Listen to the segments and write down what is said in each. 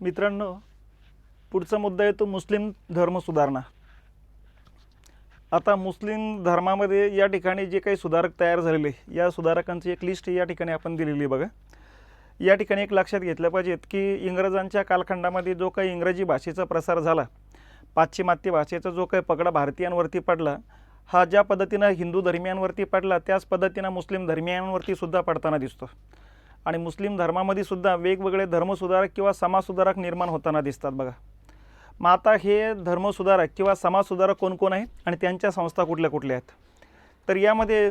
मित्रांनो, पुढचा मुद्दा आहे तो मुस्लिम धर्म सुधारणा। आता मुस्लिम धर्मामध्ये या ठिकाणी जे काही सुधारक तयार झालेले, या सुधारकांची एक लिस्ट या ठिकाणी आपण दिलेली आहे बघा। या ठिकाणी एक लक्षात घेतलं पाहिजे की इंग्रजांच्या कालखंडामध्ये जो काही इंग्रजी भाषेचा प्रसार झाला, पाश्चिमात्य भाषेचा जो काही पगडा भारतीयांवरती पडला, हा ज्या पद्धतीनं हिंदू धर्मियांवरती पडला त्याच पद्धतीनं मुस्लिम धर्मियांवरती सुद्धा पडताना दिसतो। आणि मुस्लिम धर्मामध्ये सुद्धा वेगवेगळे धर्मसुधारक किंवा समाजसुधारक निर्माण होताना दिसतात बघा। मग आता हे धर्मसुधारक किंवा समाजसुधारक कोण कोण आहे आणि त्यांच्या संस्था कुठल्या कुठल्या आहेत, तर यामध्ये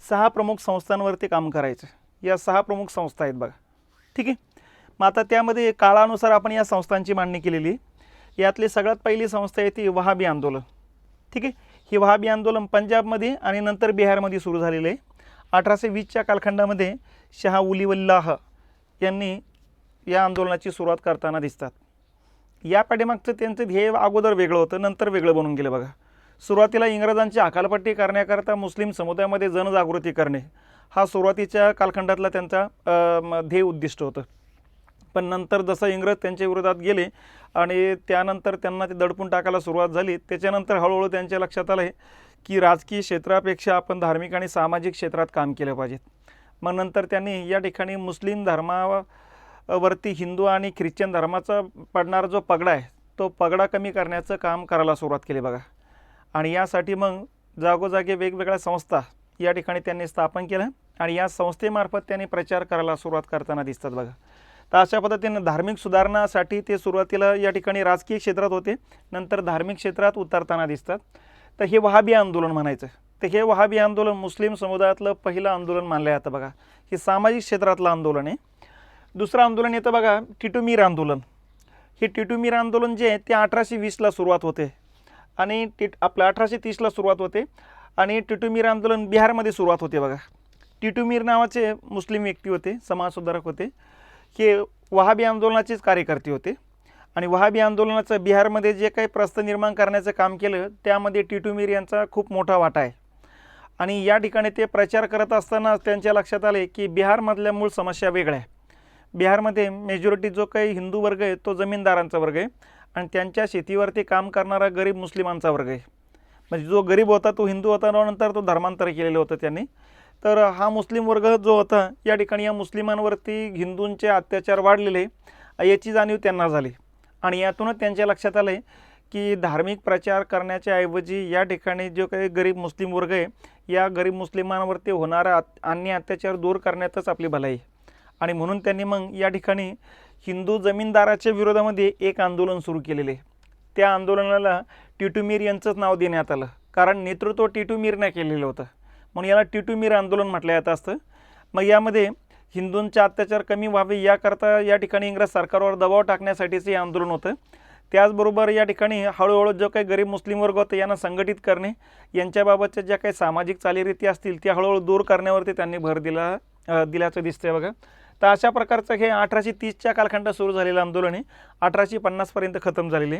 6 प्रमुख संस्थांवरती काम करायचं। या 6 प्रमुख संस्था आहेत बघा, ठीक आहे। मग आता त्यामध्ये काळानुसार आपण या संस्थांची मांडणी केलेली। यातली सगळ्यात पहिली संस्था आहे ती वहाबी आंदोलन, ठीक आहे। ही वहाबी आंदोलन पंजाबमध्ये आणि नंतर बिहारमध्ये सुरू झालेले आहे। 1820च्या कालखंडामध्ये शाह वलीउल्लाह यांनी या आंदोलनाची सुरुवात करताना दिसतात। या पाठीमागचं त्यांचं ध्येय अगोदर वेगळं होतं, नंतर वेगळं बनून गेलं बघा। सुरुवातीला इंग्रजांची हकालपट्टी करण्याकरता मुस्लिम समुदायामध्ये जनजागृती करणे हा सुरुवातीच्या कालखंडातला त्यांचा ध्येय उद्दिष्ट होतं। पण नंतर जसं इंग्रज त्यांच्या विरोधात गेले आणि त्यानंतर त्यांना ते दडपून टाकायला सुरुवात झाली, त्याच्यानंतर हळूहळू त्यांच्या लक्षात आलं की राजकीय क्षेत्रापेक्षा आपण धार्मिक आणि सामाजिक क्षेत्रात काम केलं पाहिजे। मग नंतर त्यांनी या ठिकाणी मुस्लिम धर्मावरती हिंदू आणि ख्रिश्चन धर्माचा पडणारा जो पगडा आहे तो पगडा कमी करण्याचं काम करायला सुरुवात केली बघा। आणि यासाठी मग जागोजागी वेगवेगळ्या संस्था या ठिकाणी त्यांनी स्थापन केलं आणि या संस्थेमार्फत त्यांनी प्रचार करायला सुरुवात करताना दिसतात बघा। तर अशा पद्धतीनं धार्मिक सुधारणासाठी ते सुरुवातीला या ठिकाणी राजकीय क्षेत्रात होते, नंतर धार्मिक क्षेत्रात उतरताना दिसतात। तर हे वहाबी आंदोलन म्हणायचं। तर हे वहाबी आंदोलन मुस्लिम समुदायातलं पहिलं आंदोलन मानलं जातं बघा। हे सामाजिक क्षेत्रातलं आंदोलन आहे। दुसरं आंदोलन येतं बघा टिटू मीर आंदोलन। हे टिटू मीर आंदोलन जे आहे ते 1820ला सुरुवात होते आणि 1830ला सुरुवात होते आणि टिटू मीर आंदोलन बिहारमध्ये सुरुवात होते बघा। टिटू मीर नावाचे मुस्लिम व्यक्ती होते, समाजसुधारक होते। हे वहाबी आंदोलनाचेच कार्यकर्ते होते आणि वहाबी आंदोलनाचं बिहारमध्ये जे काही प्रस्थ निर्माण करण्याचं काम केलं त्यामध्ये टिटू मीर यांचा खूप मोठा वाटा आहे। आणि या ठिकाणी ते प्रचार करत असताना त्यांच्या लक्षात आले की बिहारमधल्या मूळ समस्या वेगळ्या आहे। बिहारमध्ये मेजॉरिटी जो काही हिंदू वर्ग आहे तो जमीनदारांचा वर्ग आहे आणि त्यांच्या शेतीवरती काम करणारा गरीब मुस्लिमांचा वर्ग आहे। म्हणजे जो गरीब होता तो हिंदू होता, नंतर तो धर्मांतर केलेलं होतं त्यांनी। तर हा मुस्लिम वर्ग जो होता या ठिकाणी या मुस्लिमांवरती हिंदूंचे अत्याचार वाढलेले याची जाणीव त्यांना झाली आणि यातूनच त्यांच्या लक्षात आलं की धार्मिक प्रचार करण्याच्या ऐवजी या ठिकाणी जो काही गरीब मुस्लिम वर्ग आहे या गरीब मुस्लिमांवरती होणारा अन्याय अत्याचार दूर करण्यातच आपली भलाई आहे। आणि म्हणून त्यांनी मग या ठिकाणी हिंदू जमीनदाराच्या विरोधामध्ये एक आंदोलन सुरू केलेले। त्या आंदोलनाला टिटू मीर यांचंच नाव देण्यात आलं, कारण नेतृत्व टिटू मीरने केलेलं होतं, म्हणून याला टिटू मीर आंदोलन म्हटलं जात असतं। मग यामध्ये हिंदूंचे अत्याचार कमी व्हावे याकरता या ठिकाणी इंग्रज सरकारवर दबाव टाकण्यासाठीचं हे आंदोलन होतं। त्याचबरोबर या ठिकाणी हळूहळू जो काही गरीब मुस्लिम वर्ग होते यांना संघटित करणे, यांच्याबाबतच्या ज्या काही सामाजिक चालीरीती असतील त्या हळूहळू दूर करण्यावरती त्यांनी भर दिल्याचं दिसतंय बघा। तर अशा प्रकारचं हे 1830च्या कालखंडात सुरू झालेलं आंदोलन आहे 1850पर्यंत खतम झालेले।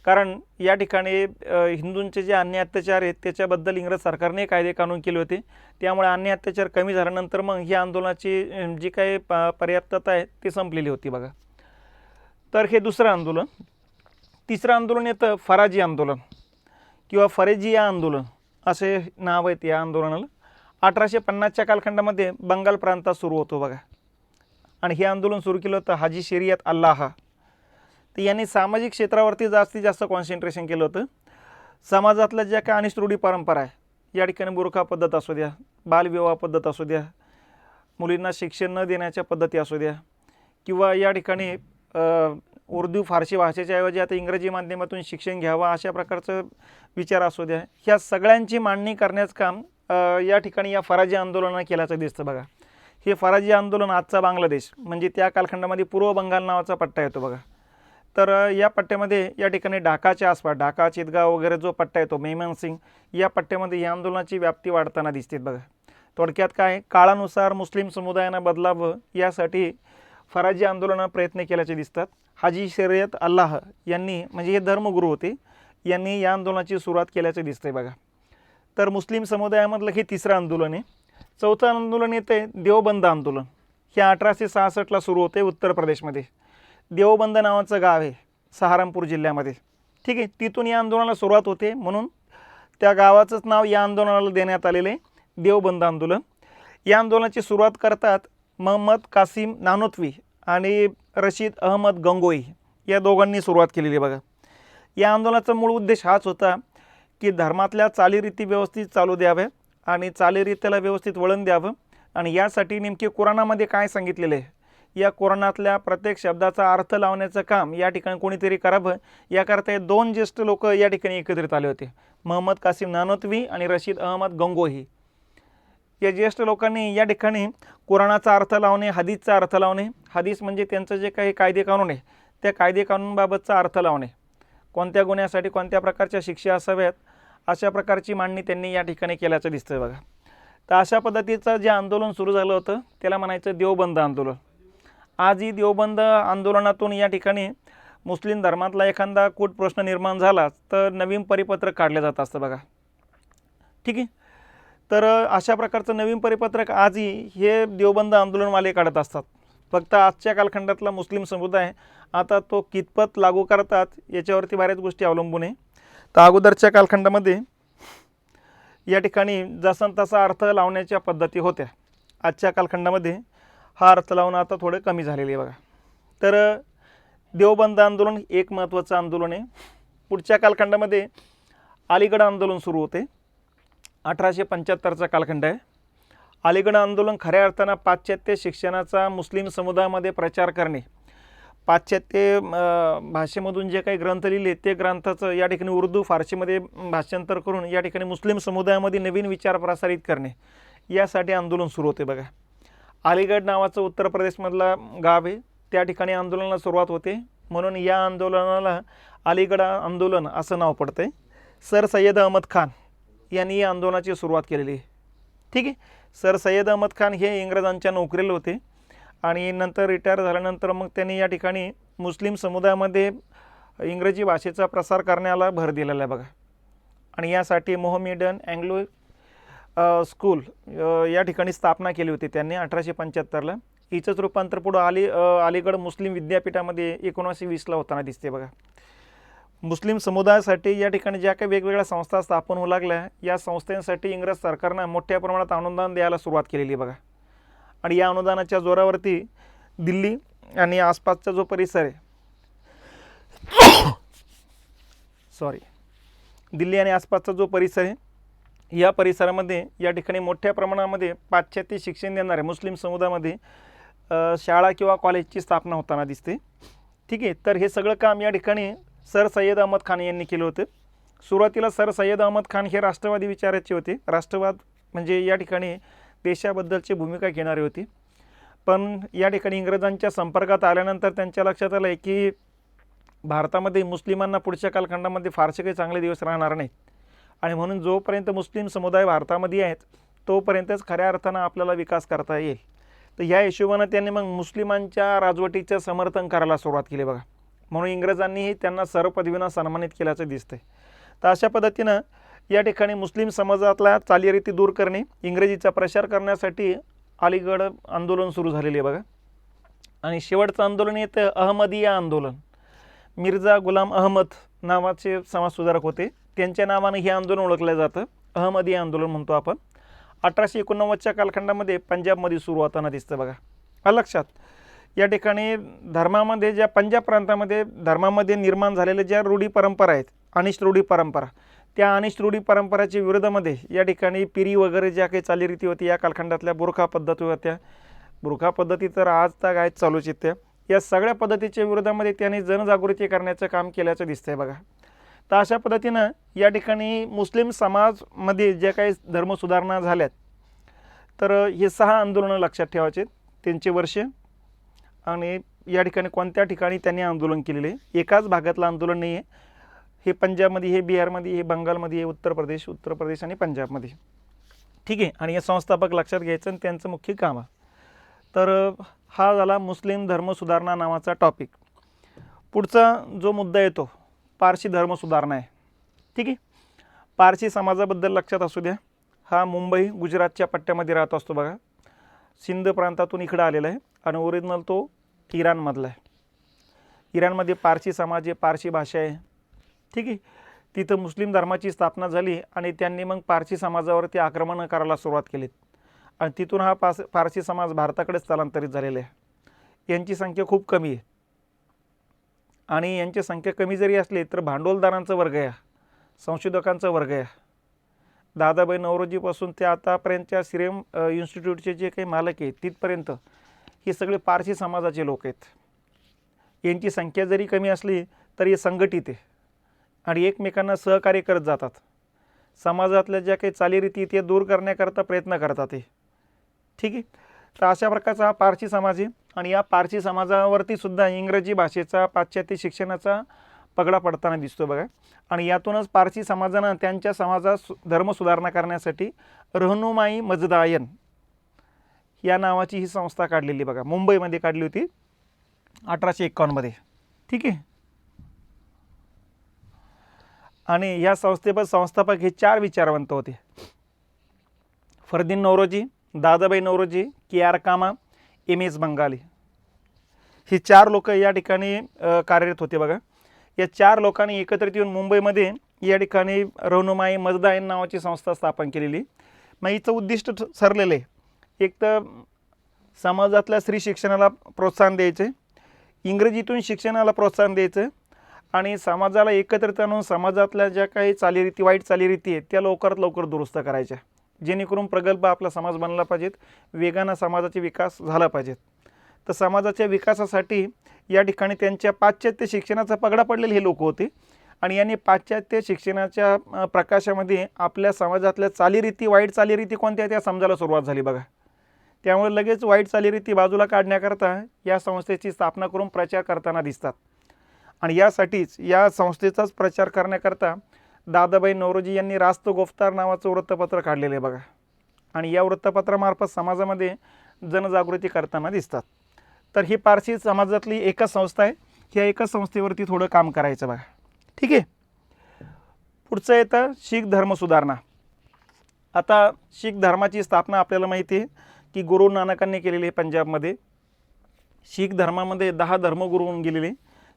कारण या ठिकाणी हिंदूंचे जे अन्याय अत्याचार आहेत त्याच्याबद्दल इंग्रज सरकारने कायदे कानून केले होते, त्यामुळे अन्याय अत्याचार कमी झाल्यानंतर मग ही आंदोलनाची जी काही पर्याप्तता आहे ती संपलेली होती बघा। तर हे दुसरं आंदोलन। तिसरं आंदोलन येतं फराजी आंदोलन किंवा फरेजिया आंदोलन असे नाव आहेत या आंदोलनाला। 1850च्या कालखंडामध्ये बंगाल प्रांतात सुरू होतो बघा आणि हे आंदोलन सुरू केलं होतं हाजी शरीयत अल्लाह। तर यांनी सामाजिक क्षेत्रावरती जास्तीत जास्त कॉन्सन्ट्रेशन केलं होतं। समाजातल्या ज्या काही अनिष्ट रूढी परंपरा आहे, या ठिकाणी बुरखा पद्धत असू द्या, बालविवाह पद्धत असू द्या, मुलींना शिक्षण न देण्याच्या पद्धती असू द्या, किंवा या ठिकाणी उर्दू फारसी भाषेच्या ऐवजी आता इंग्रजी माध्यमातून शिक्षण घ्यावं अशा प्रकारचं विचार असू द्या, ह्या सगळ्यांची मांडणी करण्याचं काम या ठिकाणी या फराजी आंदोलनानं केल्याचं दिसतं बघा। हे फराजी आंदोलन आजचा बांगलादेश म्हणजे त्या कालखंडामध्ये पूर्व बंगाल नावाचा पट्टा येतो बघा। तर या पट्ट्यामध्ये या ठिकाणी ढाकाच्या आसपास ढाका, चितगाव वगैरे जो पट्टा येतो, मैमनसिंग, या पट्ट्यामध्ये या आंदोलनाची व्याप्ती वाढताना दिसते बघा। थोडक्यात काय, काळानुसार मुस्लिम समुदायांना बदलावं यासाठी फराजी आंदोलनानं प्रयत्न केल्याचे दिसतात। हाजी शरीयत अल्लाह यांनी, म्हणजे हे धर्मगुरू होते, यांनी या आंदोलनाची सुरुवात केल्याचे दिसते बघा। तर मुस्लिम समुदायामधलं हे तिसरं आंदोलन आहे। चौथं आंदोलन येते देवबंद आंदोलन। हे 1866ला सुरू होते उत्तर प्रदेशमध्ये। देवबंद नावाचं गाव आहे सहारनपूर जिल्ह्यामध्ये, ठीक आहे. तिथून या आंदोलनाला सुरुवात होते, म्हणून त्या गावाचंच नाव या आंदोलनाला देण्यात आलेलं आहे, देवबंद आंदोलन. या आंदोलनाची सुरुवात करतात मोहम्मद कासिम नानोतवी आणि रशीद अहमद गंगोई या दोघांनी सुरुवात केलेली आहे बघा. या आंदोलनाचा मूळ उद्देश हाच होता की धर्मातल्या चालीरीती व्यवस्थित चालू द्याव्या आणि चालीरीतीला व्यवस्थित वळण द्यावं, आणि यासाठी नेमके कुराणामध्ये काय सांगितलेलं आहे, या कुराणातल्या प्रत्येक शब्दाचा अर्थ लावण्याचं काम या ठिकाणी कोणीतरी करावं, याकरता हे दोन ज्येष्ठ लोक या ठिकाणी एकत्रित आले होते, मोहम्मद कासिम नानोतवी आणि रशीद अहमद गंगोही. या ज्येष्ठ लोकांनी या ठिकाणी कुराणाचा अर्थ लावणे, हदीसचा अर्थ लावणे, हदीस म्हणजे त्यांचं जे काही कायदे कानून आहे त्या कायदे कानूनबाबतचा अर्थ लावणे, कोणत्या गुन्ह्यासाठी कोणत्या प्रकारच्या शिक्षा असाव्यात, अशा प्रकारची मांडणी त्यांनी या ठिकाणी केल्याचं दिसतं बघा. तर अशा पद्धतीचं जे आंदोलन सुरू झालं होतं त्याला म्हणायचं देवबंद आंदोलन. आजही देवबंद आंदोलनातून या ठिकाणी मुस्लिम धर्मातला एखादा कूट प्रश्न निर्माण झाला तर नवीन परिपत्रक काढलं जात असतं बघा, ठीक आहे. तर अशा प्रकारचं नवीन परिपत्रक आजही हे देवबंद आंदोलनवाले काढत असतात. फक्त आजच्या कालखंडातला मुस्लिम समुदाय आता तो कितपत लागू करतात याच्यावरती बऱ्याच गोष्टी अवलंबून आहे. तर अगोदरच्या कालखंडामध्ये या ठिकाणी जसा तसा अर्थ लावण्याच्या पद्धती होत्या. आजच्या कालखंडामध्ये हा अर्थ लावणं आता थोडं कमी झालेलं आहे बघा. तर देवबंद आंदोलन एक महत्त्वाचं आंदोलन आहे. पुढच्या कालखंडामध्ये अलीगढ आंदोलन सुरू होते. 1875चा कालखंड आहे. अलीगढ आंदोलन खऱ्या अर्थानं पाश्चात्य शिक्षणाचा मुस्लिम समुदायामध्ये प्रचार करणे, पाश्चात्य भाषेमधून जे काही ग्रंथ लिहिले ते ग्रंथाचं या ठिकाणी उर्दू फारसीमध्ये भाषांतर करून या ठिकाणी मुस्लिम समुदायामध्ये नवीन विचार प्रसारित करणे, यासाठी आंदोलन सुरू होते बघा. अलीगढ नावाचं उत्तर प्रदेशमधला गाव आहे, त्या ठिकाणी आंदोलनाला सुरुवात होते, म्हणून या आंदोलनाला अलीगढ आंदोलन असं नाव पडतं आहे. सर सय्यद अहमद खान यांनी या आंदोलनाची सुरुवात केलेली आहे, ठीक आहे. सर सय्यद अहमद खान हे इंग्रजांच्या नोकरीला होते आणि नंतर रिटायर झाल्यानंतर मग त्यांनी या ठिकाणी मुस्लिम समुदायामध्ये इंग्रजी भाषेचा प्रसार करण्याला भर दिलेला आहे बघा. आणि यासाठी मोहम्मडन अँग्लो स्कूल या ठिकाणी स्थापना केली होती त्यांनी 1875ला. हिचंच रूपांतर पुढं अलीगढ मुस्लिम विद्यापीठामध्ये 1920ला होताना दिसते बघा. मुस्लिम समुदायासाठी या ठिकाणी ज्या काही वेगवेगळ्या संस्था स्थापन होऊ लागल्या, या संस्थांसाठी इंग्रज सरकारनं मोठ्या प्रमाणात अनुदान द्यायला सुरुवात केलेली बघा. आणि या अनुदानाच्या जोरावरती दिल्ली आणि आसपासचा जो परिसर आहे दिल्ली आणि आसपासचा जो परिसर आहे, या परिसरामध्ये या ठिकाणी मोठ्या प्रमाणामध्ये पाश्चात्य शिक्षण देणारे मुस्लिम समुदायामध्ये शाळा किंवा कॉलेजची स्थापना होताना दिसते, ठीक आहे. तर हे सगळं काम या ठिकाणी सर सय्यद अहमद खान यांनी केलं होतं. सुरुवातीला सर सय्यद अहमद खान हे राष्ट्रवादी विचाराचे होते. राष्ट्रवाद म्हणजे या ठिकाणी देशाबद्दलची भूमिका घेणारे होती. पण या ठिकाणी इंग्रजांच्या संपर्कात आल्यानंतर त्यांच्या लक्षात आलं आहे की भारतामध्ये मुस्लिमांना पुढच्या कालखंडामध्ये फारसे काही चांगले दिवस राहणार नाहीत, आणि म्हणून जोपर्यंत मुस्लिम समुदाय भारतामध्ये आहेत तोपर्यंतच खऱ्या अर्थानं आपल्याला विकास करता येईल. तर ह्या हिशोबानं त्यांनी मग मुस्लिमांच्या राजवटीचं समर्थन करायला सुरुवात केली बघा. म्हणून इंग्रजांनीही त्यांना सर्व पदवीनं सन्मानित केल्याचं दिसतंय. तर अशा पद्धतीनं या ठिकाणी मुस्लिम समाजातला चालीरीती दूर करणे, इंग्रजीचा प्रसार करण्यासाठी अलीगढ आंदोलन सुरू झालेले आहे बघा. आणि शेवटचं आंदोलन येतं अहमदिया आंदोलन. मिर्झा गुलाम अहमद नावाचे समाजसुधारक होते, त्यांच्या नावानं हे आंदोलन ओळखलं जातं, अहमदिया आंदोलन म्हणतो आपण. 1889च्या कालखंडामध्ये पंजाबमध्ये सुरू होताना दिसतं बघा. लक्षात या ठिकाणी धर्मामध्ये ज्या पंजाब प्रांतामध्ये धर्मामध्ये निर्माण झालेल्या ज्या रूढी परंपरा आहेत, अनिष्ट रूढी परंपरा, त्या अनिष्ट रूढी परंपराच्या विरोधामध्ये या ठिकाणी पिरी वगैरे ज्या काही चालीरीती होती, या कालखंडातल्या बुरखा पद्धती होत्या, बुरखा पद्धती तर आज तक आहेत चालूच आहेत त्या, या सगळ्या पद्धतीच्या विरोधामध्ये त्यांनी जनजागृती करण्याचं काम केल्याचं दिसतंय बघा. तर अशा पद्धतीनं या ठिकाणी मुस्लिम समाजमध्ये ज्या काही धर्मसुधारणा झाल्यात, तर हे 6 आंदोलनं लक्षात ठेवायचे, त्यांचे वर्ष आणि या ठिकाणी कोणत्या ठिकाणी त्यांनी आंदोलन केलेले. एकाच भागातलं आंदोलन नाही आहे, हे पंजाबमध्ये, हे बिहारमध्ये, हे बंगालमध्ये, हे उत्तर प्रदेश आणि पंजाबमध्ये, ठीक आहे. आणि हे संस्थापक लक्षात घ्यायचं आणि त्यांचं मुख्य काम आहे. तर हा झाला मुस्लिम धर्मसुधारणा नावाचा टॉपिक. पुढचा जो मुद्दा येतो पारशी धर्मसुधारणा आहे, ठीक आहे. पारशी समाजाबद्दल लक्षात असू द्या, हा मुंबई गुजरातच्या पट्ट्यामध्ये राहत असतो बघा. सिंध प्रांतातून इकडं आलेला आहे आणि ओरिजिनल तो इराणमधला आहे. इराणमध्ये पारसी समाज आहे, पारसी भाषा आहे, ठीक आहे. तिथं मुस्लिम धर्माची स्थापना झाली आणि त्यांनी मग पारसी समाजावरती आक्रमण करायला सुरुवात केली आणि तिथून हा पारसी समाज भारताकडे स्थलांतरित झालेला आहे. यांची संख्या खूप कमी आहे आणि यांची संख्या कमी जरी असली तर भांडवलदारांचा वर्ग आहे, संशोधकांचा वर्ग आहे. दादाभाई नौरोजीपासून ते आतापर्यंतच्या सिरम इन्स्टिट्यूटचे जे काही मालक आहेत तिथपर्यंत हे सगळे पारसी समाजाचे लोक आहेत. यांची संख्या जरी कमी असली तरी संघटित आहे आणि एकमेकांना सहकार्य करत जातात. समाजातल्या ज्या काही चालीरीती ते दूर करण्याकरता प्रयत्न करतात ते, ठीक आहे. तर अशा प्रकारचा हा पारसी समाज आहे आणि या पारसी समाजावरती सुद्धा इंग्रजी भाषेचा पाश्चात्य शिक्षणाचा पगडा पडताना दिसतो बघा. आणि यातूनच पारसी समाजानं त्यांच्या समाजात धर्म सुधारणा करण्यासाठी रहनुमाई मजदायन या नावाची ही संस्था काढलेली बघा, मुंबईमध्ये काढली होती 1851 मध्ये, ठीक आहे. आणि या संस्थापक हे 4 विचारवंत होते, फरदीन नौरोजी, दादाभाई नौरोजी, के.आर. कामा, एम.एस. बंगाली. हे 4 लोक या ठिकाणी कार्यरत होते बघा. या 4 लोकांनी एकत्रित येऊन मुंबईमध्ये या ठिकाणी रहनुमाई मजदायन नावाची संस्था स्थापन केलेली. मग हिचं उद्दिष्ट ठरलेलं आहे, एक तर समाजातल्या स्त्री शिक्षणाला प्रोत्साहन द्यायचं, इंग्रजीतून शिक्षणाला प्रोत्साहन द्यायचं आणि समाजाला एकत्रित आणून समाजातल्या ज्या काही चालीरीती, वाईट चालीरीती आहेत त्या लवकरात लवकर दुरुस्त करायच्या, जेणेकरून प्रगल्भ आपला समाज बनला पाहिजेत, वेगानं समाजाचा विकास झाला पाहिजेत. तर समाजाच्या विकासासाठी या ठिकाणी त्यांच्या पाश्चात्य शिक्षणाचा पगडा पडलेले हे लोक होते आणि यांनी पाश्चात्य शिक्षणाच्या प्रकाशामध्ये आपल्या समाजातल्या चालीरीती, वाईट चालीरीती कोणत्या त्या समजायला सुरुवात झाली बघा. त्यामुळे लगेच वाईट चालीरीती बाजूला काढण्याकरता या संस्थेची स्थापना करून प्रचार करताना दिसतात. आणि यासाठीच या संस्थेचाच प्रचार करण्याकरता दादाभाई नौरोजी यांनी रास्त गुफ्तार नावाचं वृत्तपत्र काढलेलं आहे बघा. आणि या वृत्तपत्रामार्फत समाजामध्ये जनजागृती करताना दिसतात. तर ही पारसी समाजातली एकच संस्था आहे, ह्या एकाच संस्थेवरती थोडं काम करायचं बघा, ठीक आहे. पुढचं येतं शीख धर्म सुधारणा. आता शीख धर्माची स्थापना आपल्याला माहिती आहे की गुरु नानकांनी केलेली आहे पंजाबमध्ये. शीख धर्मामध्ये 10 धर्मगुरू होऊन गेलेले.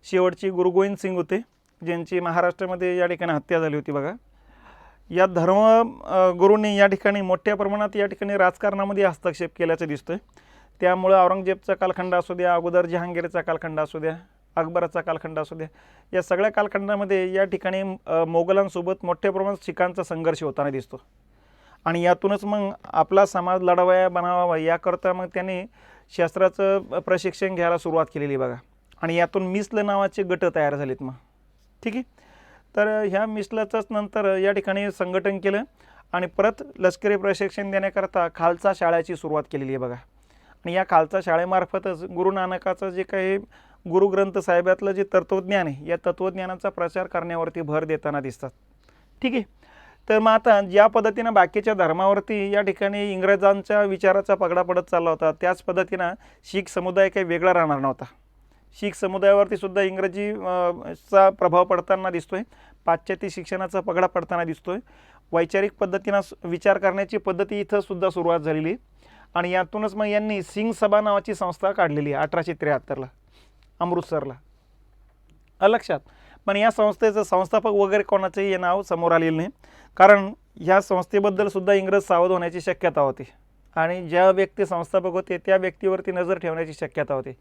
शेवटचे गुरु गोविंद सिंग होते, ज्यांची महाराष्ट्रामध्ये या ठिकाणी हत्या झाली होती बघा. या गुरूंनी या ठिकाणी मोठ्या प्रमाणात या ठिकाणी राजकारणामध्ये हस्तक्षेप केल्याचं दिसतोय. त्यामुळे औरंगजेबचा कालखंड असू द्या, अगोदर जहांगीरचा कालखंड असू द्या, अकबराचा कालखंड असू द्या, या सगळ्या कालखंडामध्ये या ठिकाणी मोगलांसोबत मोठ्या प्रमाणात शिखांचा संघर्ष होताना दिसतो. आणि यातूनच मग आपला समाज लढवाया बनावावा याकरता मग त्यांनी शस्त्राचं प्रशिक्षण घ्यायला सुरुवात केलेली बघा. आणि यातून मिस्ल नावाचे गट तयार झालेत मग, ठीक आहे. तर ह्या मिस्लचंच नंतर या ठिकाणी संघटन केलं आणि परत लष्करी प्रशिक्षण देण्याकरता खालसा शाळेची सुरुवात केलेली आहे बघा. आणि या खालसा शाळेमार्फतच गुरु नानकाचं जे काही गुरुग्रंथ साहेबातलं जे तत्त्वज्ञान आहे या तत्त्वज्ञानाचा प्रचार करण्यावरती भर देताना दिसतात, ठीक आहे. तर मग आता ज्या पद्धतीनं बाकीच्या धर्मावरती या ठिकाणी इंग्रजांच्या विचाराचा पगडा पडत चालला होता, त्याच पद्धतीनं शीख समुदाय काही वेगळा राहणार नव्हता. शीख समुदायावरती सुद्धा इंग्रजीचा प्रभाव पडताना दिसतोय, पाश्चात्य शिक्षणाचा पगडा पडताना दिसतोय. वैचारिक पद्धतीनं विचार करण्याची पद्धती इथं सुद्धा सुरुवात झालेली. आणि यातूनच मग यांनी सिंग सभा नावाची संस्था काढलेली आहे 1873ला अमृतसरला, लक्षात. पण या संस्थेचं संस्थापक वगैरे कोणाचंही हे नाव समोर आलेलं नाही, कारण ह्या संस्थेबद्दल सुद्धा इंग्रज सावध होण्याची शक्यता होती आणि ज्या व्यक्ती संस्थापक होते त्या व्यक्तीवरती नजर ठेवण्याची शक्यता होती.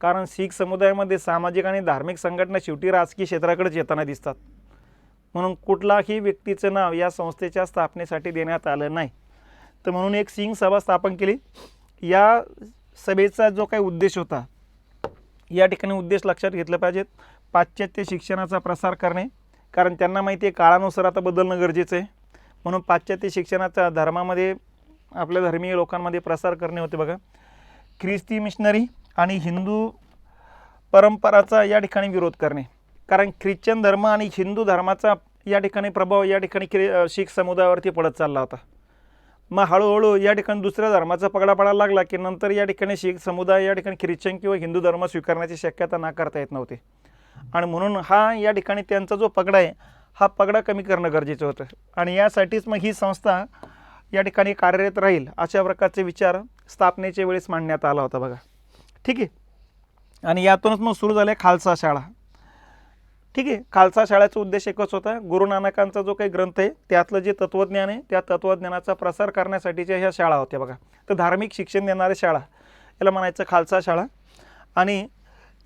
कारण शीख समुदायामध्ये सामाजिक आणि धार्मिक संघटना शेवटी राजकीय क्षेत्राकडेच येताना दिसतात, म्हणून कुठलाही व्यक्तीचं नाव या संस्थेच्या स्थापनेसाठी देण्यात आलं नाही. तर म्हणून एक सिंग सभा स्थापन केली. या सभेचा जो काही उद्देश होता, या ठिकाणी उद्देश लक्षात घेतलं पाहिजेत, पाश्चात्य शिक्षणाचा प्रसार करणे, कारण त्यांना माहिती आहे काळानुसार आता बदलणं गरजेचं आहे. म्हणून पाश्चात्य शिक्षणाचा धर्मामध्ये आपल्या धर्मीय लोकांमध्ये प्रसार करणे होते बघा. ख्रिस्ती मिशनरी आणि हिंदू परंपराचा या ठिकाणी विरोध करणे, कारण ख्रिश्चन धर्म आणि हिंदू धर्माचा या ठिकाणी प्रभाव या ठिकाणी शीख समुदायावरती पडत चालला होता. मग हळूहळू या ठिकाणी दुसऱ्या धर्माचा पगडा पडायला लागला की नंतर या ठिकाणी शीख समुदाय या ठिकाणी ख्रिश्चन किंवा हिंदू धर्म स्वीकारण्याची शक्यता नाकारता येत नव्हती. आणि म्हणून हा या ठिकाणी त्यांचा जो पगडा आहे हा पगडा कमी करणं गरजेचं होतं. आणि यासाठीच मग ही संस्था या ठिकाणी कार्यरत राहील अशा प्रकारचे विचार स्थापनेच्या वेळेस मांडण्यात आला होता बघा, ठीक आहे. आणि यातूनच मग सुरू झाल्या खालसा शाळा. ठीक आहे, खालसा शाळेचा उद्देश एकच होता, गुरु नानकांचा जो काही ग्रंथ आहे त्यातलं जे तत्त्वज्ञान आहे त्या तत्त्वज्ञानाचा प्रसार करण्यासाठीच्या ह्या शाळा होत्या बघा. तर धार्मिक शिक्षण देणाऱ्या शाळा याला म्हणायचं खालसा शाळा. आणि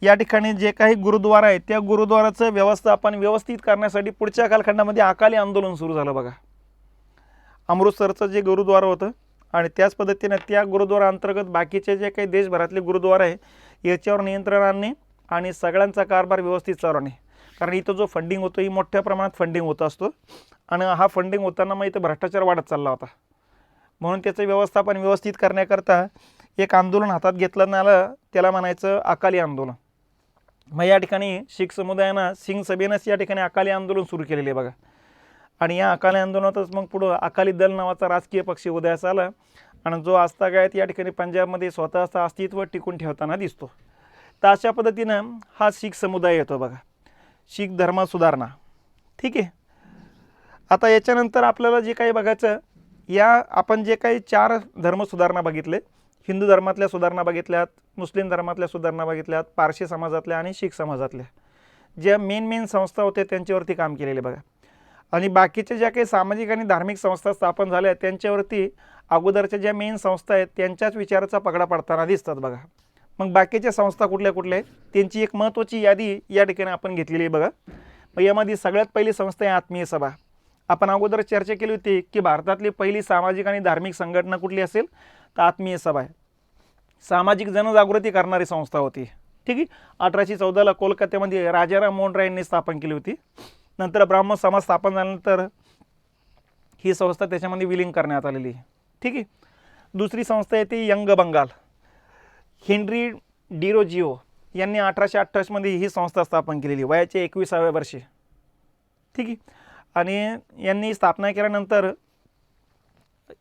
या ठिकाणी जे काही गुरुद्वारा आहे त्या गुरुद्वाराचं व्यवस्थापन व्यवस्थित करण्यासाठी पुढच्या कालखंडामध्ये अकाली आंदोलन सुरू झालं बघा. अमृतसरचं जे गुरुद्वारा होतं आणि त्याच पद्धतीने त्या गुरुद्वारा अंतर्गत बाकीचे जे काही देशभरातले गुरुद्वारा आहे याच्यावर नियंत्रण आणणे आणि सगळ्यांचा कारभार व्यवस्थित चालवणे. कारण इथं जो फंडिंग होतो ही मोठ्या प्रमाणात फंडिंग होत असतो आणि हा फंडिंग होताना मग इथं भ्रष्टाचार वाढत चालला होता. म्हणून त्याचं व्यवस्थापन व्यवस्थित करण्याकरता एक आंदोलन हातात घेतलं आलं, त्याला म्हणायचं अकाली आंदोलन. मग या ठिकाणी शीख समुदायानं सिंग सभेनंच या ठिकाणी अकाली आंदोलन सुरू केलेले आहे बघा. आणि या अकाली आंदोलनातच मग पुढं अकाली दल नावाचा राजकीय पक्ष उदयास आला आणि जो आजतागायत या ठिकाणी पंजाबमध्ये स्वतःचं अस्तित्व टिकून ठेवताना दिसतो. तर अशा पद्धतीनं हा शीख समुदाय येतो बघा, शीख धर्म सुधारणा. ठीक आहे, आता याच्यानंतर आपल्याला जे काही बघायचं, या आपण जे काही 4 धर्म सुधारणा बघितले, हिंदू धर्मातल्या सुधारणा बघितल्यात, मुस्लिम धर्मातल्या सुधारणा बघितल्यात, पारशी समाजातल्या आणि शीख समाजातल्या ज्या मेन संस्था होत्या त्यांच्यावरती काम केलेले बघा. आणि बाकीच्या ज्या काही सामाजिक आणि धार्मिक संस्था स्थापन झाल्या त्यांच्यावरती अगोदरच्या ज्या मेन संस्था आहेत त्यांच्याच विचाराचा पगडा पडताना दिसतात बघा. मग बाकीच्या संस्था कुठल्या कुठल्या आहेत त्यांची एक महत्त्वाची यादी या ठिकाणी आपण घेतलेली आहे बघा. मग यामध्ये सगळ्यात पहिली संस्था आहे आत्मीय सभा. आपण अगोदर चर्चा केली होती की भारतातली पहिली सामाजिक आणि धार्मिक संघटना कुठली असेल तर आत्मीय सभा आहे. सामाजिक जनजागृती करणारी संस्था होती. ठीक आहे, 1814ला कोलकात्यामध्ये राजाराम मोहन राय यांनी स्थापन केली होती. नंतर ब्राह्मण समाज स्थापन झाल्यानंतर ही संस्था त्याच्यामध्ये विलीन करण्यात आलेली आहे. ठीक आहे, दुसरी संस्था आहे ती यंग बंगाल. हेनरी डिरोजिओ यांनी 1828मध्ये ही संस्था स्थापन केलेली वयाच्या 21व्या वर्षी. ठीक आहे, आणि यांनी स्थापना केल्यानंतर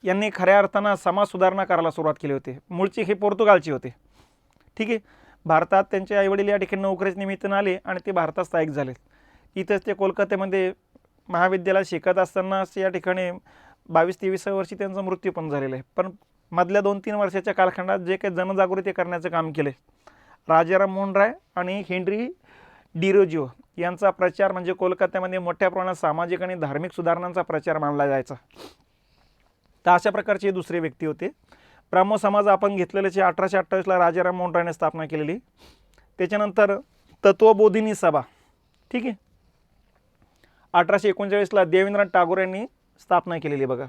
यांनी खऱ्या अर्थानं समाज सुधारणा करायला सुरुवात केली होती. मूळचे हे पोर्तुगालचे होते. ठीक आहे, भारतात त्यांचे आईवडील या ठिकाणी नोकरीच्या निमित्तानं आले आणि ते भारतात स्थायिक झाले. इथंच ते कोलकात्यामध्ये महाविद्यालयात शिकत असतानाच या ठिकाणी 22-23व्या वर्षी त्यांचा मृत्यू पण झालेला आहे. पण मधल्या 2-3 वर्षाच्या कालखंडात जे काही जनजागृती करण्याचं काम केले राजाराम मोहन राय आणि हेनरी डिरोजिओ यांचा प्रचार म्हणजे कोलकात्यामध्ये मोठ्या प्रमाणात सामाजिक आणि धार्मिक सुधारणांचा प्रचार मानला जायचा. तर अशा प्रकारचे दुसरे व्यक्ती होते. ब्राह्मो समाज आपण घेतलेल्याची 1828ला राजाराम मोहन रायने स्थापना केलेली. त्याच्यानंतर तत्वबोधिनी सभा. ठीक आहे, 1839ला देवेंद्रनाथ टागोर यांनी स्थापना केलेली बघा.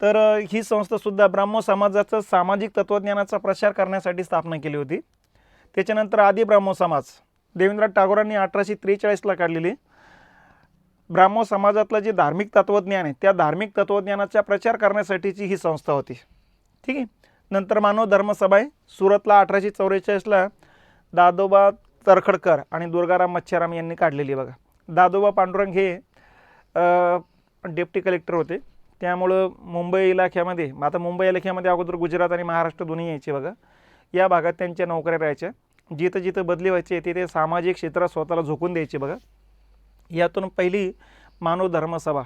तर ही संस्थासुद्धा ब्राह्मो समाजाचं सामाजिक तत्त्वज्ञानाचा प्रसार करण्यासाठी स्थापना केली होती. त्याच्यानंतर आदी ब्राह्मो समाज देवेंद्रनाथ टागोरांनी 1843ला काढलेली. ब्राह्मो समाजातलं जे धार्मिक तत्त्वज्ञान आहे त्या धार्मिक तत्त्वज्ञानाचा प्रचार करण्यासाठीची ही संस्था होती. ठीक आहे, नंतर मानव धर्म सभा आहे सुरतला 1844ला दादोबा तरखडकर आणि दुर्गाराम मच्छाराम यांनी काढलेली बघा. दादोबा पांडुरंग हे डेप्टी कलेक्टर होते, त्यामुळं मुंबई इलाख्यामध्ये, आता मुंबई इलाख्यामध्ये अगोदर गुजरात आणि महाराष्ट्र दोन्ही यायचे बघा. या भागात त्यांच्या नोकऱ्या राहायच्या. जिथं जिथं बदली व्हायचे तिथे सामाजिक क्षेत्रात स्वतःला झोकून द्यायचे बघा. यातून पहिली मानव धर्मसभा,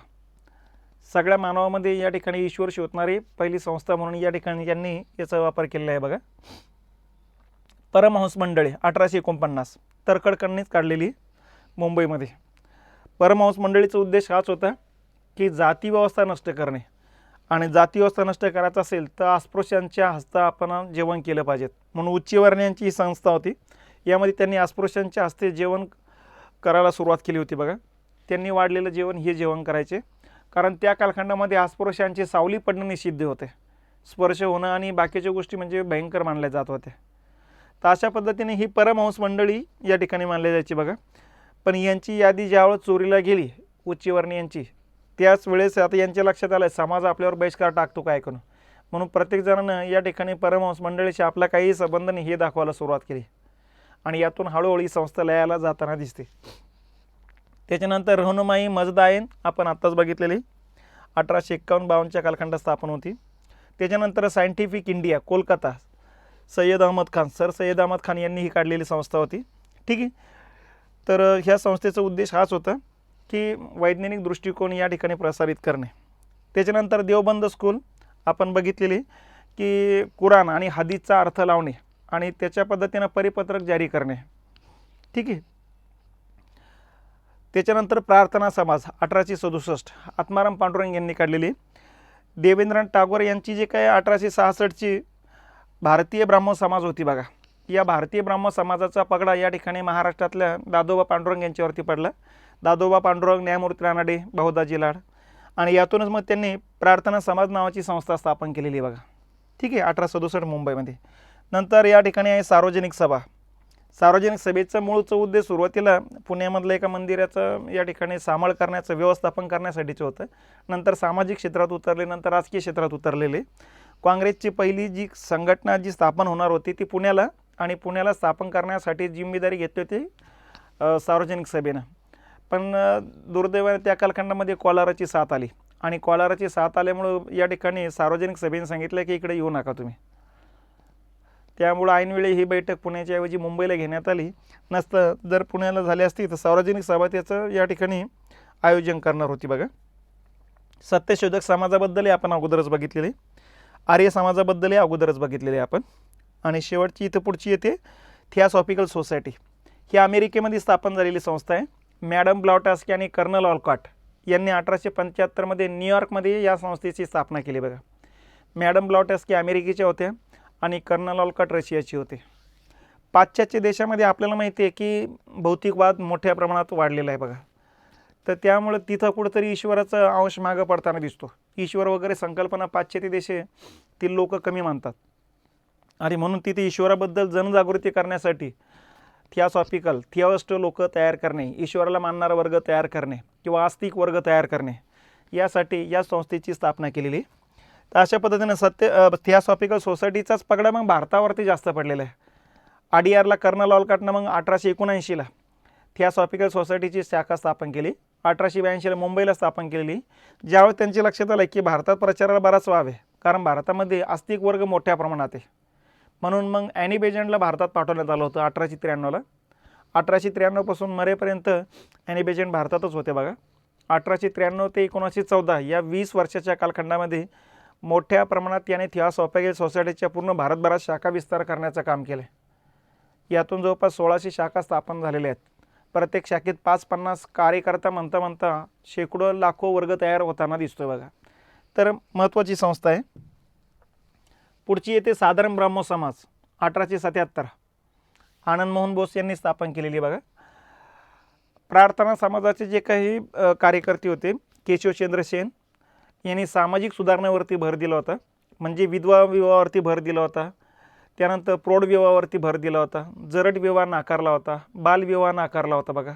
सगळ्या मानवामध्ये या ठिकाणी ईश्वर शोधणारी पहिली संस्था म्हणून या ठिकाणी यांनी याचा वापर केलेला आहे बघा. परमहंस मंडळे 1849 तरखडकरांनीच काढलेली मुंबईमध्ये. परमहंस मंडळीचा उद्देश हाच होता की जाती व्यवस्था नष्ट करणे, आणि जाती व्यवस्था नष्ट करायचं असेल तर अस्पृश्यांच्या हस्ता आपण जेवण केलं पाहिजेत म्हणून उच्चवर्णीयांची ही संस्था होती. यामध्ये त्यांनी अस्पृश्यांच्या हस्ते जेवण करायला सुरुवात केली होती बघा. त्यांनी वाढलेलं जेवण हे जेवण करायचे, कारण त्या कालखंडामध्ये अस्पृश्यांची सावली पडणं निषिद्ध होते. स्पर्श होणं आणि बाकीच्या गोष्टी म्हणजे भयंकर मानल्या जात होत्या. तर अशा पद्धतीने ही परमहंस मंडळी या ठिकाणी मानली जायची बघा. पण यांची यादी ज्यावेळेस चोरीला गेली उच्चवर्णीयांची, त्याच वेळेस आता यांच्या लक्षात आलं समाज आपल्यावर बहिष्कार टाकतो काय करून, म्हणून प्रत्येकजणानं या ठिकाणी परमहंस मंडळीशी आपला काही संबंध नाही हे दाखवायला सुरुवात केली. आणि यातून हळूहळू ही संस्था लयाला जाताना दिसते. त्याच्यानंतर रहनुमाई मजदायन आपण आत्ताच बघितलेली 1851-52च्या कालखंडात स्थापन होती. त्याच्यानंतर scientific India Kolkata Syed Ahmad Khan, sir Syed Ahmad Khan यांनी ही काढलेली संस्था होती. ठीक आहे, तर ह्या संस्थेचा उद्देश हाच होता की वैज्ञानिक दृष्टिकोन या ठिकाणी प्रसारित करणे. त्याच्यानंतर देवबंद स्कूल आपण बघितलेली की कुराण आणि हदीसचा अर्थ लावणे आणि त्याच्या पद्धतीनं परिपत्रक जारी करणे. ठीक आहे. त्याच्यानंतर प्रार्थना समाज 1867 आत्माराम पांडुरंग यांनी काढलेली. देवेंद्रनाथ टागोर यांची जे काही 1866ची भारतीय ब्राह्मण समाज होती बघा, या भारतीय ब्राह्मण समाजाचा पगडा या ठिकाणी महाराष्ट्रातल्या दादोबा पांडुरंग यांच्यावरती पडला. दादोबा पांडुरंग, न्यायमूर्ती रानडे, बहुदाजी लाड, आणि यातूनच मग त्यांनी प्रार्थना समाज नावाची संस्था स्थापन केलेली बघा. ठीक आहे, 1867 मुंबईमध्ये. नंतर या ठिकाणी आहे सार्वजनिक सभा. सार्वजनिक सभेचा मूळचा उद्देश सुरुवातीला पुण्यामधलं एका मंदिराचं या ठिकाणी सांभाळ करण्याचं, व्यवस्थापन करण्यासाठीचं होतं. नंतर सामाजिक क्षेत्रात उतरले, नंतर राजकीय क्षेत्रात उतरलेले. काँग्रेसची पहिली जी संघटना जी स्थापन होणार होती ती पुण्याला, आणि पुण्याला स्थापन करण्यासाठी जिम्मेदारी घेतली होती सार्वजनिक सभेनं. पण दुर्दैवाने त्या कालखंडामध्ये कॉलराची साथ आली, आणि कॉलराची साथ आल्यामुळं या ठिकाणी सार्वजनिक सभेने सांगितलं की इकडे येऊ नका तुम्ही. त्यामुळं ऐनवेळी ही बैठक पुण्याच्या ऐवजी मुंबईला घेण्यात आली. नसतं जर पुण्याला झाली असती तर सार्वजनिक सभा त्याचं या ठिकाणी आयोजन करणार होती बघा. सत्यशोधक समाजाबद्दलही आपण अगोदरच बघितलेले, आर्य समाजाबद्दलही अगोदरच बघितलेले आपण. आणि शेवटची इथं पुढची येते थिऑसॉफिकल सोसायटी. ही अमेरिकेमध्ये स्थापन झालेली संस्था आहे. मॅडम ब्लॉटास्की आणि कर्नल ऑलकॉट यांनी 1875 न्यूयॉर्कमध्ये या संस्थेची स्थापना केली बघा. मॅडम ब्लॉटास्की अमेरिकेच्या होत्या आणि कर्नल ऑलकॉट रशियाची होते. पाश्चात्य देशामध्ये आपल्याला माहिती आहे की भौतिकवाद मोठ्या प्रमाणात वाढलेला आहे बघा. तर त्यामुळे तिथं कुठंतरी ईश्वराचा अंश मागं पडताना दिसतो. ईश्वर वगैरे संकल्पना पाश्चात्य देशातील लोक कमी मानतात, आणि म्हणून तिथे ईश्वराबद्दल जनजागृती करण्यासाठी थिऑसॉफिकल थिओस्ट लोक तयार करणे, ईश्वराला मानणारा वर्ग तयार करणे किंवा आस्तिक वर्ग तयार करणे, यासाठी या संस्थेची स्थापना केलेली. तर अशा पद्धतीनं थिऑसॉफिकल सोसायटीचाच पगडा मग भारतावरती जास्त पडलेला आहे. आडीआरला कर्नल ऑलकॉटनं मग 1879ला थिऑसॉफिकल सोसायटीची शाखा स्थापन केली. 1882ला मुंबईला स्थापन केलेली. ज्यावेळेस त्यांच्या लक्षात आलं की भारतात प्रचाराला बराच वाव आहे, कारण भारतामध्ये आस्तिक वर्ग मोठ्या प्रमाणात आहे, म्हणून मग ॲनी बेजंटला भारतात पाठवण्यात आलं होतं 1893ला. 1893 पासून मरेपर्यंत ॲनी बेजंट भारतातच होते बघा. 1893 ते 1914 या 20 वर्षाच्या कालखंडामध्ये मोठ्या प्रमाणात याने थिऑसॉफिकल सोसायटीच्या पूर्ण भारतभरात शाखा विस्तार करण्याचं काम केलं. यातून जवळपास 1600 शाखा स्थापन झालेल्या आहेत. प्रत्येक शाखेत 5-50 कार्यकर्ता म्हणता म्हणता शेकडो लाखो वर्ग तयार होताना दिसतोय बघा. तर महत्त्वाची संस्था आहे. पुढची येते साधारण ब्राह्मण समाज 1877 आनंद मोहन बोस यांनी स्थापन केलेली बघा. प्रार्थना समाजाचे जे काही कार्यकर्ते होते, केशवचंद्र सेन यांनी सामाजिक सुधारणेवरती भर दिला होता, म्हणजे विधवा विवाहावरती भर दिला होता, त्यानंतर प्रौढ विवाहावरती भर दिला होता, जरड विवाह नाकारला होता, बालविवाह नाकारला होता बघा.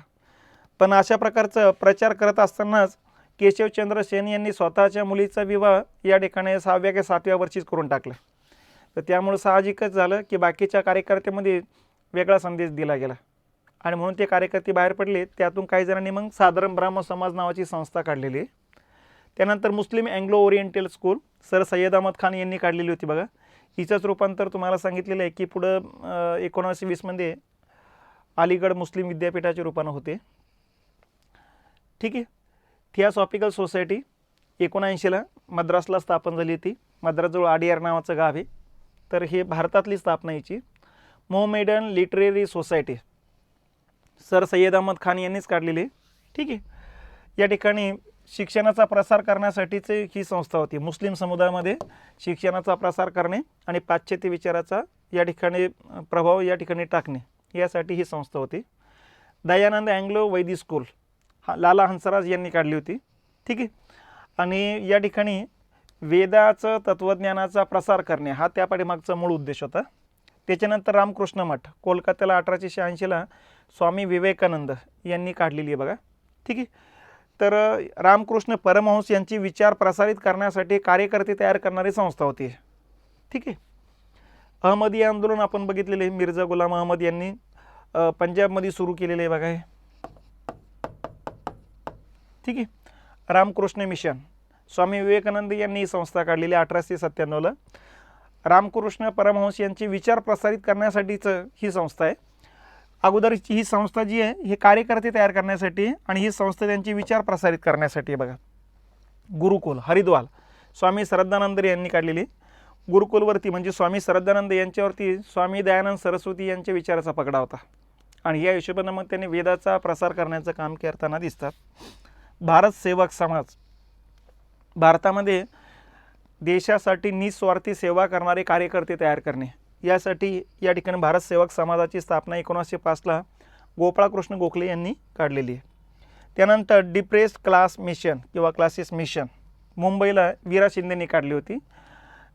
पण अशा प्रकारचा प्रचार करत असतानाच केशवचंद्र सेन यांनी स्वतःच्या मुलीचा विवाह या ठिकाणी 6व्या की 7व्या वर्षीच करून टाकला. तर त्यामुळे साहजिकच झालं की बाकीच्या कार्यकर्त्यामध्ये वेगळा संदेश दिला गेला, आणि म्हणून ते कार्यकर्ते बाहेर पडले. त्यातून काही जणांनी मग साधारण ब्राह्मण समाज नावाची संस्था काढलेली आहे. त्यानंतर Muslim Anglo Oriental school sir Syed Ahmad Khan यांनी काढलेली होती बघा. हिचंच रूपांतर तुम्हाला सांगितलेलं आहे की पुढं 1920 अलीगड मुस्लिम विद्यापीठाच्या रूपानं होते. ठीक आहे. थिऑसॉफिकल सोसायटी 1979ला मद्रासला स्थापन झाली होती. मद्रासजवळ आडीआर नावाचं गाव आहे. तर हे भारतातली स्थापना याची. Mohammedan Literary Society sir Syed Ahmad Khan यांनीच काढलेली. ठीक आहे. या ठिकाणी शिक्षणाचा प्रसार करण्यासाठीच ही संस्था होती. मुस्लिम समुदायामध्ये शिक्षणाचा प्रसार करणे आणि पाश्चात्य विचाराचा या ठिकाणी प्रभाव या ठिकाणी टाकणे, यासाठी ही संस्था होती. दयानंद अँग्लो वैदिक स्कूल लाला हंसराज यांनी काढली होती. ठीक आहे. आणि या ठिकाणी वेदाचं तत्त्वज्ञानाचा प्रसार करणे हा त्या पाठीमागचा मूळ उद्देश होता. त्याच्यानंतर रामकृष्ण मठ कोलकात्याला 1886ला स्वामी विवेकानंद यांनी काढलेली आहे बघा. ठीक आहे. तर रामकृष्ण परमहंस यांची विचार प्रसारित करण्यासाठी कार्यकर्ते तयार करणारी संस्था होती. ठीक आहे. अहमदी आंदोलन आपण बघितलेले, मिर्झा गुलाम अहमद यांनी पंजाबमध्ये सुरू केलेले आहे बघा हे. ठीक आहे. रामकृष्ण मिशन स्वामी विवेकानंद यांनी ही संस्था काढलेली 1897ला. रामकृष्ण परमहंस यांचे विचार प्रसारित करण्यासाठीचं ही संस्था आहे. अगोदरची ही संस्था जी आहे हे कार्यकर्ते तयार करण्यासाठी, आणि ही संस्था त्यांची विचार प्रसारित करण्यासाठी आहे बघा. गुरुकुल हरिद्वार स्वामी श्रद्धानंद यांनी काढलेली. गुरुकुलवरती म्हणजे स्वामी श्रद्धानंद यांच्यावरती स्वामी दयानंद सरस्वती यांच्या विचाराचा पगडा होता आणि या हिशोबानं मग त्यांनी वेदाचा प्रसार करण्याचं काम करताना दिसतात. भारत सेवक समाज, भारतामध्ये देशासाठी निस्वार्थी सेवा करणारे कार्यकर्ते तयार करणे, यासाठी या ठिकाणी भारत सेवक समाजाची स्थापना 1905ला गोपाळकृष्ण गोखले यांनी काढलेली आहे. त्यानंतर डिप्रेस्ड क्लास मिशन किंवा क्लासेस मिशन मुंबईला वीरा शिंदेंनी काढली होती.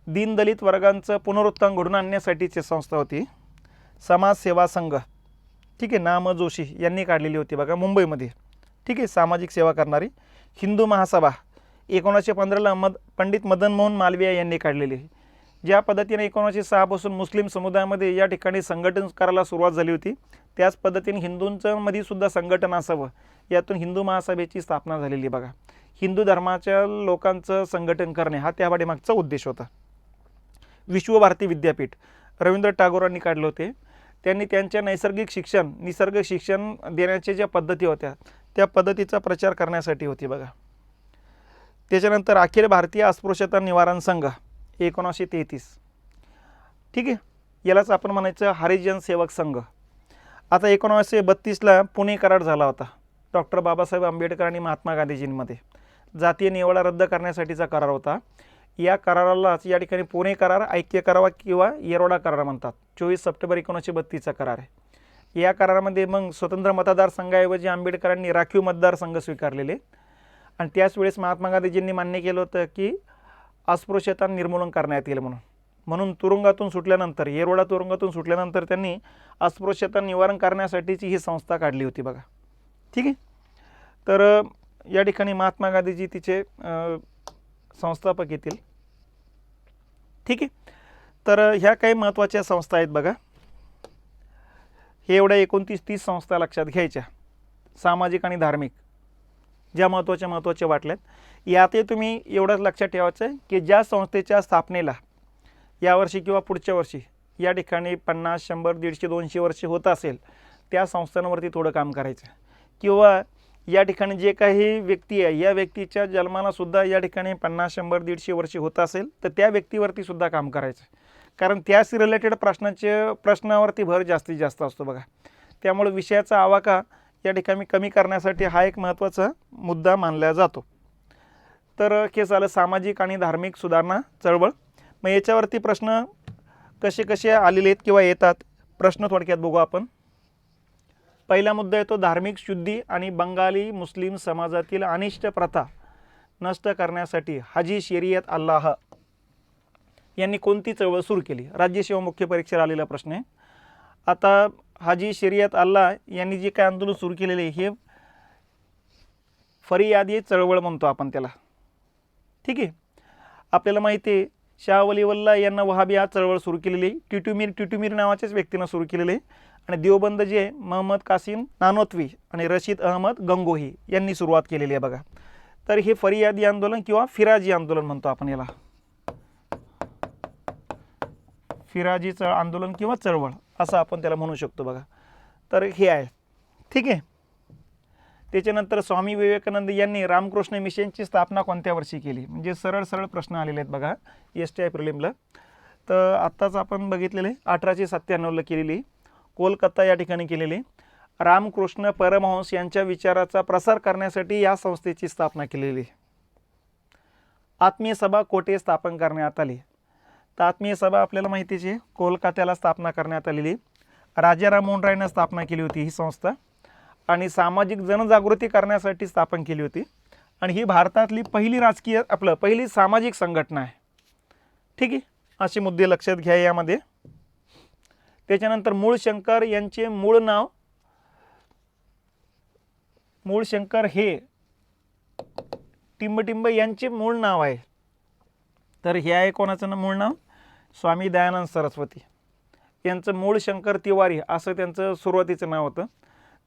दीनदलित वर्गांचं पुनरुत्थान घडून आणण्यासाठीची संस्था होती. समाज सेवा संघ, ठीक आहे, ना. म. जोशी यांनी काढलेली होती बघा मुंबईमध्ये, ठीक आहे, सामाजिक सेवा करणारी. हिंदू महासभा 1915ला पंडित मदन मोहन मालवीय यांनी काढलेली आहे. ज्या पद्धतीने 1906 पासून मुस्लिम समुदायामध्ये या ठिकाणी संघटन करायला सुरुवात झाली होती, त्याच पद्धतीने हिंदूंच्या मध्ये सुद्धा संघटन असावं, यातून हिंदू महासभेची स्थापना झालेली बघा. हिंदू धर्माच्या लोकांचं संघटन करणे हा त्या पाठीमागचा उद्देश होता. विश्वभारती विद्यापीठ रवींद्र टागोरांनी काढले होते. त्यांनी त्यांच्या निसर्ग शिक्षण देण्याच्या ज्या पद्धती होत्या त्या पद्धतीचा प्रचार करण्यासाठी होती बघा. त्याच्यानंतर अखिल भारतीय अस्पृश्यता निवारण संघ 1933, ठीक आहे, यालाच आपण म्हणायचं हरिजन सेवक संघ. आता 1932ला पुणे करार झाला होता डॉक्टर बाबासाहेब आंबेडकर आणि महात्मा गांधीजींमध्ये. जातीय निवाडा रद्द करण्यासाठीचा करार होता. या करारालाच या ठिकाणी पुणे करार, ऐक्य करार किंवा येरवडा करार म्हणतात. 24 सप्टेंबर 1932चा करार आहे. या करारामध्ये मग स्वतंत्र मतदारसंघाऐवजी आंबेडकरांनी राखीव मतदारसंघ स्वीकारलेले आणि त्याच वेळेस महात्मा गांधीजींनी मान्य केलं होतं की अस्पृश्यता निर्मूलन करण्यात येईल म्हणून तुरुंगातून सुटल्यानंतर, येरवडा तुरुंगातून सुटल्यानंतर त्यांनी अस्पृश्यता निवारण करण्यासाठीची ही संस्था काढली होती बघा, ठीक आहे. तर या ठिकाणी महात्मा गांधीजी तिचे संस्थापक येतील, ठीक आहे. तर ह्या काही महत्त्वाच्या संस्था आहेत बघा. हे एवढ्या 29-30 संस्था लक्षात घ्यायच्या, सामाजिक आणि धार्मिक, ज्या महत्त्वाच्या वाटल्यात. यातही तुम्ही एवढंच लक्षात ठेवायचं आहे की ज्या संस्थेच्या स्थापनेला यावर्षी किंवा पुढच्या वर्षी या ठिकाणी 50, 100, 150, 200 वर्षे होत असेल त्या संस्थांवरती थोडं काम करायचं, किंवा या ठिकाणी जे काही व्यक्ती आहे या व्यक्तीच्या जन्माला सुद्धा या ठिकाणी 50, 100, 150 वर्षे होत असेल तर त्या व्यक्तीवरती सुद्धा काम करायचं, कारण त्याच रिलेटेड प्रश्नावरती भर जास्तीत जास्त असतो बघा. त्यामुळे विषयाचा आवाका या ठिकाणी कमी करण्यासाठी हा एक महत्त्वाचा मुद्दा मानला जातो. तर हे झालं सामाजिक आणि धार्मिक सुधारणा चळवळ. मग याच्यावरती प्रश्न कसे आलेले आहेत किंवा येतात, प्रश्न थोडक्यात बघू आपण. पहिला मुद्दा येतो धार्मिक शुद्धी आणि बंगाली मुस्लिम समाजातील अनिष्ट प्रथा नष्ट करण्यासाठी हाजी शरीयत अल्लाह यांनी कोणती चळवळ सुरू केली? राज्यसेवा मुख्य परीक्षेला आलेला प्रश्न आहे. आता हाजी शरीयत अल्लाह यांनी जे काय आंदोलन सुरू केलेले हे फरियादी चळवळ म्हणतो आपण त्याला, ठीक आहे. आपल्याला माहिती आहे शाह वलीउल्लाह यांना वहाबी हा चळवळ सुरू केलेली, टिटुमीर नावाच्याच व्यक्तीनं सुरू केलेले आहे. आणि देवबंद जे मोहम्मद कासिम नानोतवी आणि रशीद अहमद गंगोही यांनी सुरुवात केलेली आहे बघा. तर हे फरियादी आंदोलन किंवा फिराजी आंदोलन म्हणतो आपण याला, फिराजी आंदोलन किंवा चळवळ असं आपण त्याला म्हणू शकतो बघा. तर हे आहे, ठीक आहे. त्याच्यानंतर स्वामी विवेकानंद यांनी रामकृष्ण मिशनची स्थापना कोणत्या वर्षी केली? म्हणजे सरळ प्रश्न आलेले आहेत बघा STI प्रिलिमला. तर आत्ताच आपण बघितलेले 1897ला केलेली, कोलकाता या ठिकाणी केलेली. रामकृष्ण परमहंस यांच्या विचाराचा प्रसार करण्यासाठी या संस्थेची स्थापना केलेली. आत्मीय सभा कोठे स्थापन करण्यात आली? तर आत्मीय सभा आपल्याला माहितीच आहे कोलकात्याला स्थापना करण्यात आलेली. राजा राममोहन रायनं स्थापना केली होती ही संस्था आणि सामाजिक जनजागृती करण्यासाठी स्थापन केली होती. आणि ही भारतातली पहिली सामाजिक संघटना आहे, ठीक आहे. असे मुद्दे लक्षात घ्या यामध्ये. त्याच्यानंतर मूळशंकर यांचे मूळशंकर हे टिंबटिंब यांचे मूळ नाव आहे. तर हे आहे कोणाचं मूळ नाव? स्वामी दयानंद सरस्वती यांचं मूळशंकर तिवारी असं त्यांचं सुरुवातीचं नाव होतं.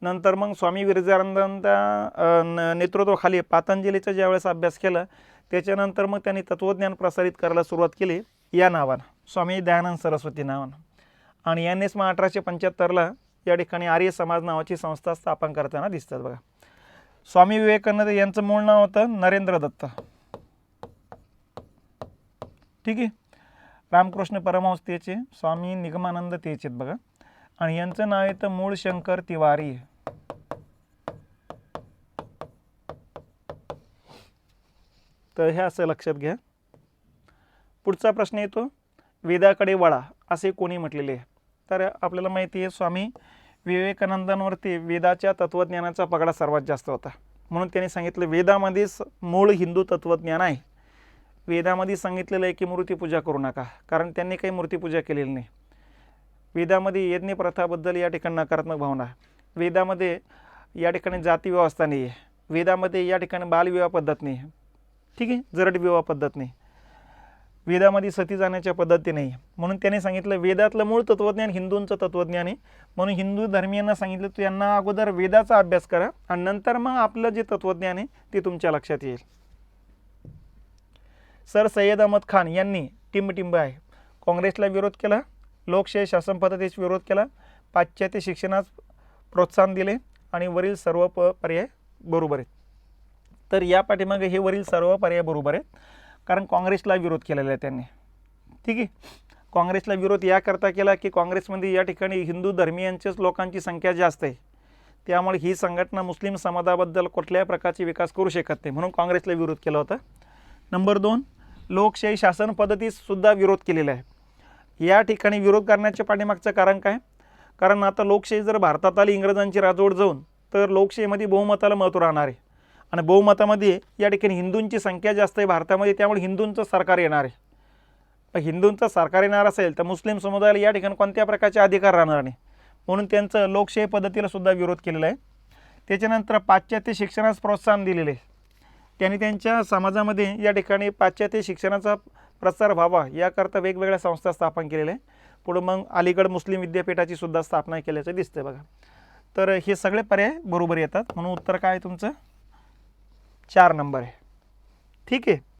नंतर मग स्वामी विवेकानंदांच्या नेतृत्वाखाली पातंजलीचा ज्यावेळेस अभ्यास केला त्याच्यानंतर मग त्यांनी तत्त्वज्ञान प्रसारित करायला सुरुवात केली या नावानं, स्वामी दयानंद सरस्वती नावानं. आणि यांनीच मग 1875ला या ठिकाणी आर्य समाज नावाची संस्था स्थापन करताना दिसतात बघा. स्वामी विवेकानंद यांचं मूळ नाव होतं नरेंद्र दत्त, ठीक आहे. रामकृष्ण परमहंस तेचे, स्वामी निगमानंद तेचे बघा, आणि यांचं नाव आहे तर मूळ शंकर तिवारी. तर हे असं लक्षात घ्या. पुढचा प्रश्न येतो, वेदाकडे वळा असे कोणी म्हटलेले आहे? तर आपल्याला माहिती आहे स्वामी विवेकानंदांवरती वेदाच्या तत्त्वज्ञानाचा पगडा सर्वात जास्त होता, म्हणून त्यांनी सांगितलं वेदामध्येच मूळ हिंदू तत्त्वज्ञान आहे. वेदामध्ये सांगितलेलं आहे की मूर्तीपूजा करू नका, कारण त्यांनी काही मूर्तीपूजा केलेली नाही. वेदामध्ये यज्ञ प्रथाबद्दल या ठिकाणी नकारात्मक भावना. वेदामध्ये या ठिकाणी जाती व्यवस्था नाही आहे. वेदामध्ये या ठिकाणी बालविवाह पद्धत नाही आहे, ठीक आहे, जरड विवाह पद्धत नाही. वेदामध्ये सती जाण्याच्या पद्धती नाही, म्हणून त्याने सांगितलं वेदातलं मूळ तत्त्वज्ञान हिंदूंचं तत्त्वज्ञान आहे. म्हणून हिंदू धर्मीयांना सांगितलं तू यांना अगोदर वेदाचा अभ्यास करा आणि नंतर मग आपलं जे तत्त्वज्ञान आहे ते तुमच्या लक्षात येईल. सर सय्यद अहमद खान यांनी टिंबटिंब आहे काँग्रेसला विरोध केला, लोकशाही शासन पद्धतीस विरोध केला, पाश्चात्य शिक्षणास प्रोत्साहन दिले आणि वरील सर्व पर्याय बरोबर आहेत. तर या पाठीमागे हे वरील सर्व पर्याय बरोबर आहेत, कारण काँग्रेसला विरोध केलेला आहे त्यांनी, ठीक आहे. काँग्रेसला विरोध याकरता केला की काँग्रेसमध्ये या ठिकाणी हिंदू धर्मीयांच्याच लोकांची संख्या जास्त आहे, त्यामुळे ही संघटना मुस्लिम समाजाबद्दल कुठल्याही प्रकारची विकास करू शकत नाही, म्हणून काँग्रेसला विरोध केला होता. नंबर 2, लोकशाही शासन पद्धतीस सुद्धा विरोध केलेला आहे. या ठिकाणी विरोध करण्याच्या पाठीमागचं कारण काय? कारण आता लोकशाही जर भारतात आली इंग्रजांची राजवट जाऊन, तर लोकशाहीमध्ये बहुमताला महत्त्व राहणार आहे आणि बहुमतामध्ये या ठिकाणी हिंदूंची संख्या जास्त आहे भारतामध्ये, त्यामुळे हिंदूंचं सरकार येणार आहे. हिंदूंचं सरकार येणार असेल तर मुस्लिम समुदायाला या ठिकाणी कोणत्या प्रकारचे अधिकार राहणार नाही, म्हणून त्यांचं लोकशाही पद्धतीला सुद्धा विरोध केलेला आहे. त्याच्यानंतर पाश्चात्य शिक्षणास प्रोत्साहन दिलेले आहे. त्यांनी त्यांच्या समाजामध्ये या ठिकाणी पाश्चात्य शिक्षणाचा प्रसार व्हावा याकरता वेगवेगळ्या संस्था स्थापन केलेल्या आहे. पुढं मग अलीगड मुस्लिम विद्यापीठाची सुद्धा स्थापना केल्याचं दिसतं बघा. तर हे सगळे पर्याय बरोबर येतात, म्हणून उत्तर काय तुमचं 4 नंबर आहे, ठीक आहे.